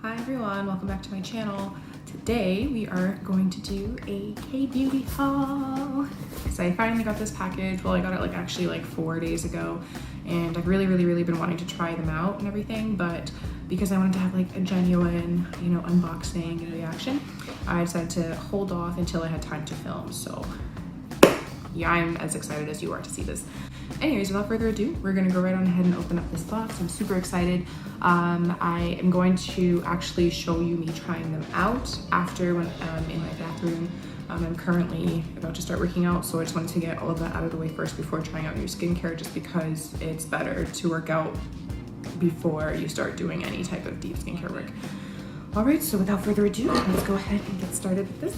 Hi everyone, welcome back to my channel. Today we are going to do a K-beauty haul. So I finally got this package. Well, I got it actually 4 days ago, and I've really been wanting to try them out and everything, but because I wanted to have a genuine, unboxing and reaction, I decided to hold off until I had time to film. So yeah, I'm as excited as you are to see this. Anyways, without further ado, we're gonna go right on ahead and open up this box. I'm super excited. I am going to actually show you me trying them out after when I'm in my bathroom. I'm currently about to start working out, so I just wanted to get all of that out of the way first before trying out new skincare, just because it's better to work out before you start doing any type of deep skincare work. All right, so without further ado, let's go ahead and get started with this.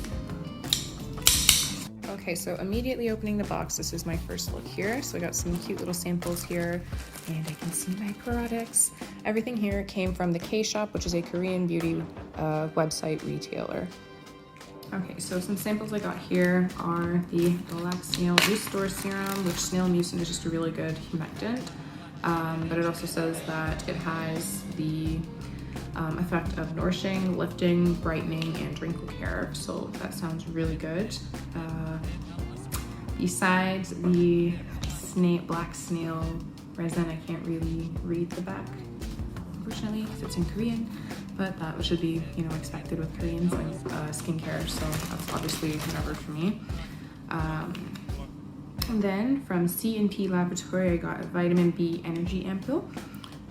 Okay, so immediately opening the box, this is my first look here. So I got some cute little samples here, and I can see my products. Everything here came from the K-Shop, which is a Korean beauty website retailer. Okay, so some samples I got here are the Black Snail Restore Serum, which snail mucin is just a really good humectant. But it also says that it has the effect of nourishing, lifting, brightening, and wrinkle care. So that sounds really good. Besides the black snail resin, I can't really read the back, unfortunately, because it's in Korean, but that should be, expected with Koreans and skincare, so that's obviously never for me. And then from C&P Laboratory, I got a vitamin B energy ampule,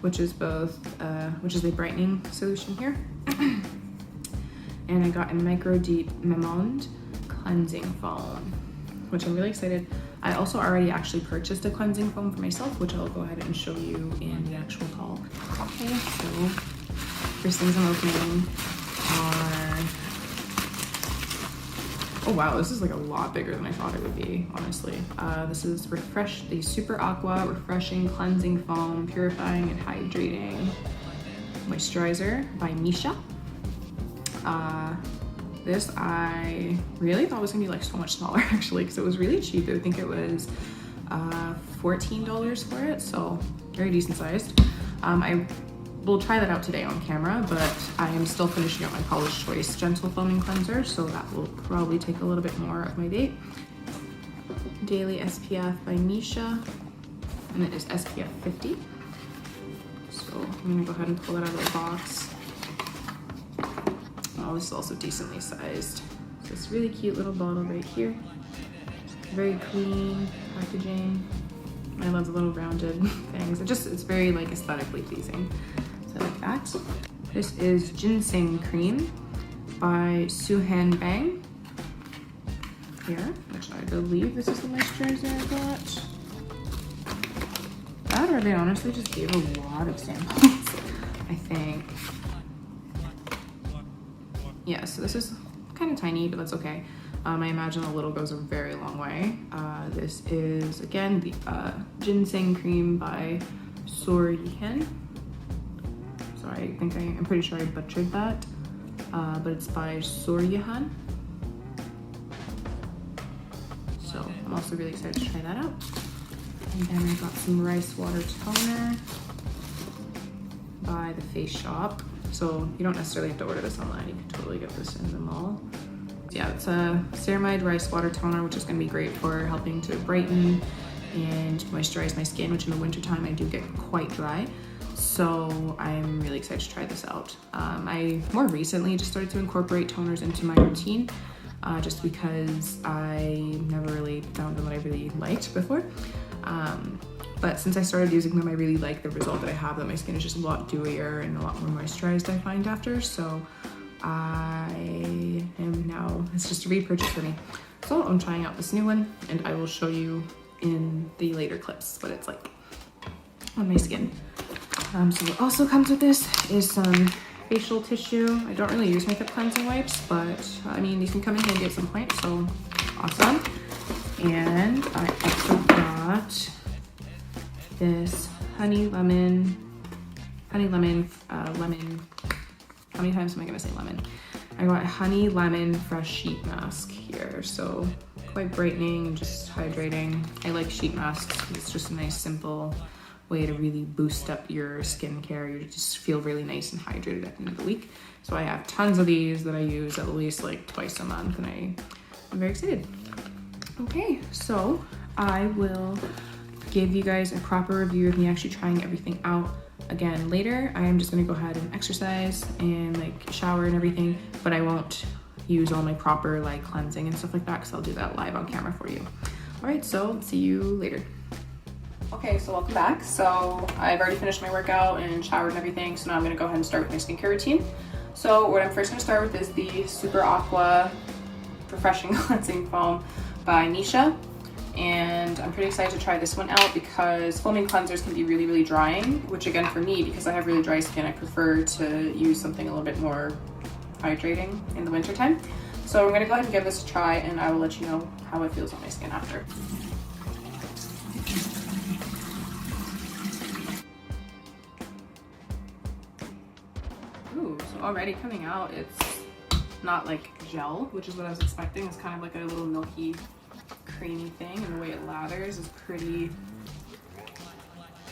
which is a brightening solution here. And I got a Micro Deep Memond cleansing foam, which I'm really excited. I also already actually purchased a cleansing foam for myself, which I'll go ahead and show you in the actual haul. Okay, so first things I'm opening are, oh wow, this is a lot bigger than I thought it would be, honestly. This is the Super Aqua Refreshing Cleansing Foam Purifying and Hydrating Moisturizer by Misha. This I really thought was gonna be so much smaller actually, because it was really cheap. I think it was $14 for it, so very decent sized. I will try that out today on camera, but I am still finishing up my Paula's Choice Gentle Foaming Cleanser, so that will probably take a little bit more of my day. Daily SPF by Misha, and it is SPF 50. So I'm gonna go ahead and pull it out of the box. Oh, this is also decently sized. So this really cute little bottle right here. Very clean packaging. I love the little rounded things. It's very aesthetically pleasing. So I like that. This is Ginseng Cream by Sooryehan Bang. Here, which I believe this is the moisturizer I got. That, or they honestly just gave a lot of samples, I think. Yeah, so this is kind of tiny, but that's okay. I imagine a little goes a very long way. This is, again, the Ginseng Cream by Sooryehan. Sorry, I'm pretty sure I butchered that, but it's by Sooryehan. So I'm also really excited to try that out. And then I got some rice water toner by the Face Shop. So you don't necessarily have to order this online, you can totally get this in the mall. Yeah, it's a Ceramide rice water toner, which is gonna be great for helping to brighten and moisturize my skin, which in the wintertime I do get quite dry. So I'm really excited to try this out. I more recently just started to incorporate toners into my routine, just because I never really found them that I really liked before. But since I started using them, I really like the result that I have, that my skin is just a lot dewier and a lot more moisturized, I find, after. So I am now, it's just a repurchase for me. So I'm trying out this new one, and I will show you in the later clips what it's like on my skin. So what also comes with this is some facial tissue. I don't really use makeup cleansing wipes, but I mean, these can come in handy at some point, so awesome. And I also got this honey lemon, how many times am I gonna say lemon? I got a honey lemon fresh sheet mask here. So quite brightening and just hydrating. I like sheet masks because it's just a nice simple way to really boost up your skincare. You just feel really nice and hydrated at the end of the week. So I have tons of these that I use at least like twice a month, and I'm very excited. Okay, so I will give you guys a proper review of me actually trying everything out again later. I am just gonna go ahead and exercise and like shower and everything, but I won't use all my proper like cleansing and stuff like that because I'll do that live on camera for you. All right, so see you later. Okay, so welcome back. So I've already finished my workout and showered and everything, so now I'm gonna go ahead and start with my skincare routine. So what I'm first gonna start with is the Super Aqua Refreshing Cleansing Foam by Misha. And I'm pretty excited to try this one out because foaming cleansers can be really, really drying, which again for me, because I have really dry skin, I prefer to use something a little bit more hydrating in the winter time. So I'm gonna go ahead and give this a try, and I will let you know how it feels on my skin after. Ooh, so already coming out, it's not like gel, which is what I was expecting. It's kind of like a little milky, creamy thing, and the way it lathers is pretty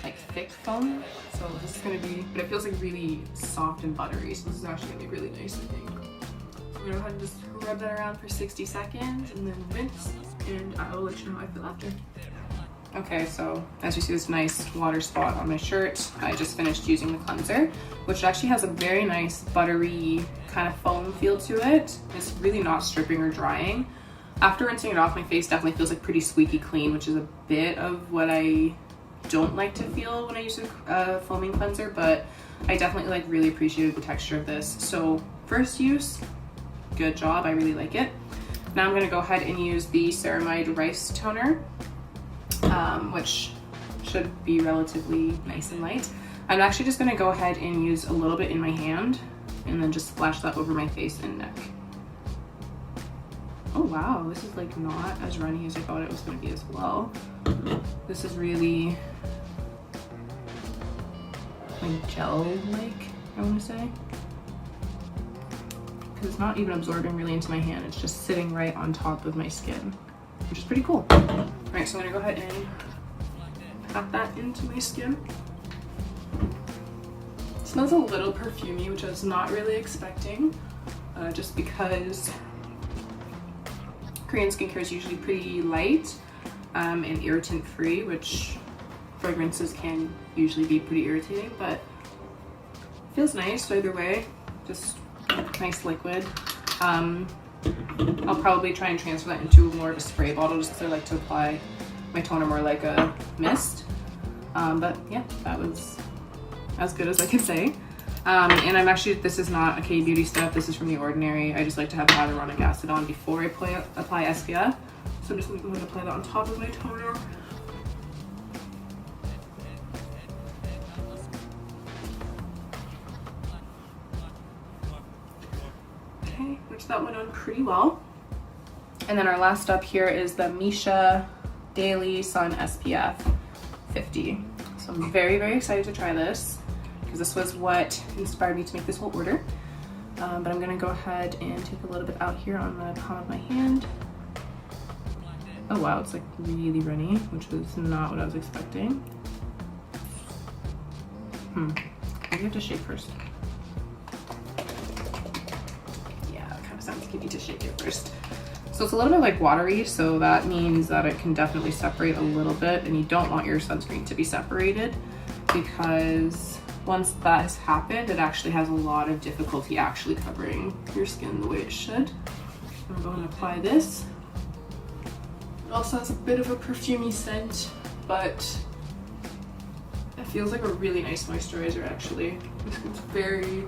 like thick foam. So this is gonna be, but it feels like really soft and buttery. So this is actually gonna be really nice, I think. So I'm gonna go ahead and just rub that around for 60 seconds and then rinse, and I will let you know how I feel after. Okay, so as you see this nice water spot on my shirt, I just finished using the cleanser, which actually has a very nice buttery kind of foam feel to it. It's really not stripping or drying. After rinsing it off, my face definitely feels like pretty squeaky clean, which is a bit of what I don't like to feel when I use a foaming cleanser, but I definitely like really appreciated the texture of this. So first use, good job, I really like it. Now I'm gonna go ahead and use the Ceramide Rice Toner, which should be relatively nice and light. I'm actually just gonna go ahead and use a little bit in my hand and then just splash that over my face and neck. Oh wow, this is like not as runny as I thought it was gonna be as well. This is really like gel-like, I wanna say. Because it's not even absorbing really into my hand, it's just sitting right on top of my skin, which is pretty cool. All right, so I'm gonna go ahead and pat that into my skin. It smells a little perfumey, which I was not really expecting, just because Korean skincare is usually pretty light and irritant free, which fragrances can usually be pretty irritating, but it feels nice either way. Just nice liquid. I'll probably try and transfer that into more of a spray bottle just because I like to apply my toner more like a mist. But yeah, that was as good as I could say. And I'm actually, this is not a K-beauty stuff, this is from The Ordinary. I just like to have hyaluronic acid on before I apply SPF. So I'm just gonna go ahead and apply that on top of my toner. Okay, which that went on pretty well. And then our last step here is the Misha Daily Sun SPF 50. So I'm very, very excited to try this because this was what inspired me to make this whole order. But I'm gonna go ahead and take a little bit out here on the palm of my hand. Oh wow, it's like really runny, which was not what I was expecting. Maybe I have to shake first. Yeah, it kind of sounds like you need to shake it first. So it's a little bit like watery, so that means that it can definitely separate a little bit, and you don't want your sunscreen to be separated because once that has happened, it actually has a lot of difficulty actually covering your skin the way it should. I'm going to apply this. It also has a bit of a perfumey scent, but it feels like a really nice moisturizer actually. It's very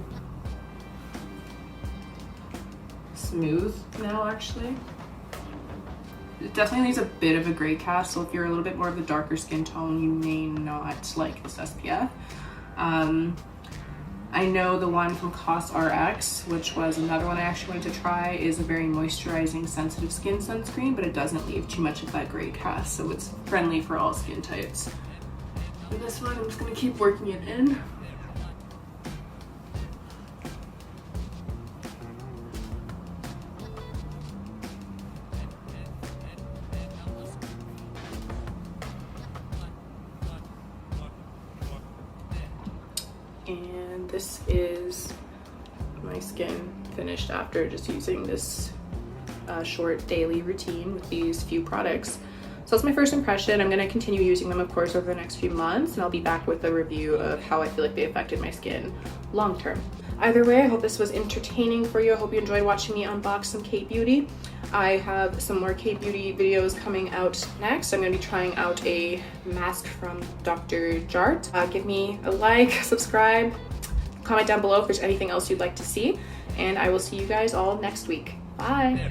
smooth now actually. It definitely leaves a bit of a gray cast, so if you're a little bit more of the darker skin tone, you may not like this SPF. I know the one from COSRX, which was another one I actually wanted to try, is a very moisturizing, sensitive skin sunscreen, but it doesn't leave too much of that gray cast, so it's friendly for all skin types. For this one, I'm just gonna keep working it in. And this is my skin finished after just using this short daily routine with these few products. So that's my first impression. I'm going to continue using them, of course, over the next few months, and I'll be back with a review of how I feel like they affected my skin long term. Either way, I hope this was entertaining for you. I hope you enjoyed watching me unbox some Kate Beauty. I have some more Kate Beauty videos coming out next. I'm going to be trying out a mask from Dr. Jart. Give me a like, subscribe, comment down below if there's anything else you'd like to see, and I will see you guys all next week. Bye!